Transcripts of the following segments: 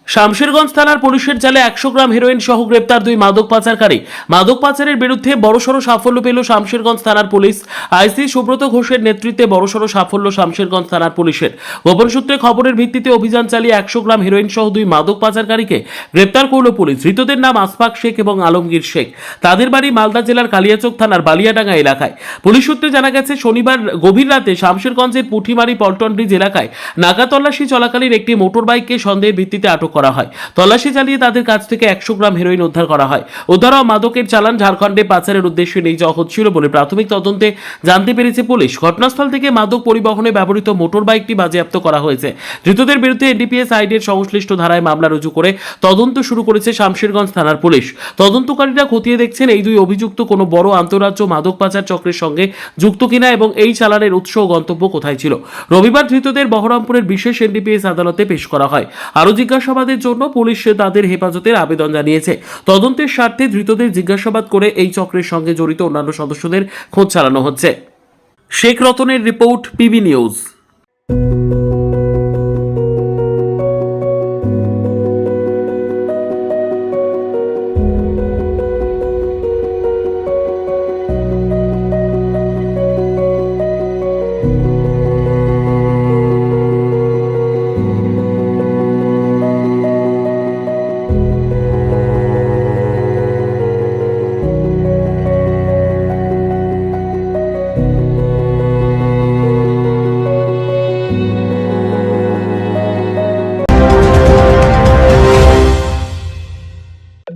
শামশেরগঞ্জ থানার পুলিশের জালে 100 গ্রাম হেরোইন সহ গ্রেপ্তার 2 মাদক পাচারকারী। মাদক পাচারের বিরুদ্ধে বড়সড় সাফল্য পেল শামশেরগঞ্জ থানার পুলিশ। আইসি সুব্রত ঘোষের নেতৃত্বে বড়সড় সাফল্য শামশেরগঞ্জ থানার পুলিশের। গোপন সূত্রে খবরের ভিত্তিতে অভিযান চালিয়ে 100 গ্রাম হেরোইন সহ 2 মাদক পাচারকারীকে গ্রেপ্তার করল পুলিশ। ধৃতদের নাম আশফাক শেখ এবং আলমগীর শেখ। তাদের বাড়ি মালদা জেলার কালিয়াচক থানার বালিয়াডাঙ্গা এলাকায়। পুলিশ সূত্রে জানা গেছে, শনিবার গভীর রাতে শামশেরগঞ্জের পুঠিমারি পল্টন ব্রিজ এলাকায় নাকা তল্লাশি চলাকালীন একটি মোটর বাইককে সন্দেহের ভিত্তিতে আটক করা হয়। তল্লাশি চালিয়ে তাদের কাছ থেকে 100 গ্রাম হেরোইন উদ্ধার করা হয়। উদ্ধার হওয়া মাদকের চালান ঝাড়খণ্ডে পাচারের উদ্দেশ্যে নিয়ে যাওয়া হচ্ছিল বলে প্রাথমিক তদন্তে জানতে পেরেছে পুলিশ। ঘটনাস্থল থেকে মাদক পরিবহনে ব্যবহৃত মোটর বাইকটি বাজেয়াপ্ত করা হয়েছে। ধৃতদের বিরুদ্ধে এনডিপিএস আইনের সংশ্লিষ্ট ধারায় মামলা রুজু করে তদন্ত শুরু করেছে শামশেরগঞ্জ থানার পুলিশ। তদন্তকারীরা খতিয়ে দেখছেন এই 2 অভিযুক্ত কোনো বড় আন্তঃরাজ্য মাদক পাচার চক্রের সঙ্গে যুক্ত কিনা এবং এই চালানের উৎস ও গন্তব্য কোথায় ছিল। রবিবার ধৃতদের বহরমপুরের বিশেষ এনডিপিএস আদালতে পেশ করা হয়। আরও জিজ্ঞাসাবাদের জন্য পুলিশ তাদের হেফাজতের আবেদন জানিয়েছে। তদন্তের স্বার্থে ধৃতদের জিজ্ঞাসাবাদ করে এই চক্রের সঙ্গে জড়িত অন্যান্য সদস্যদের খোঁজ চালানো হচ্ছে। শেখ রতনের রিপোর্ট, পিবি নিউজ।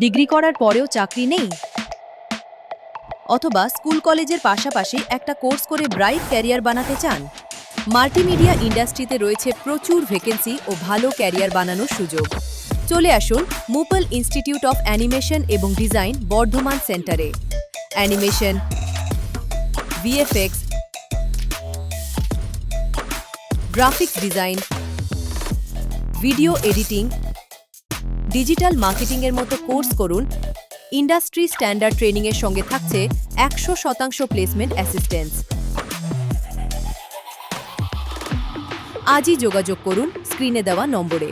ডিগ্রি করার পরেও চাকরি নেই, অথবা স্কুল কলেজের পাশাপাশি একটা কোর্স করে ব্রাইট ক্যারিয়ার বানাতে চান? মাল্টিমিডিয়া ইন্ডাস্ট্রিতে রয়েছে প্রচুর ভ্যাকেন্সি ও ভালো ক্যারিয়ার বানানোর সুযোগ। চলে আসুন মুপল ইনস্টিটিউট অফ অ্যানিমেশন এবং ডিজাইন বর্ধমান সেন্টারে। Animation, VFX, graphics design, video editing, digital marketing এর মতো কোর্স করুন। ইন্ডাস্ট্রি স্ট্যান্ডার্ড ট্রেনিং এর সঙ্গে থাকছে 100% প্লেসমেন্ট অ্যাসিস্ট্যান্স। আজই যোগাযোগ করুন স্ক্রিনে দেওয়া নম্বরে।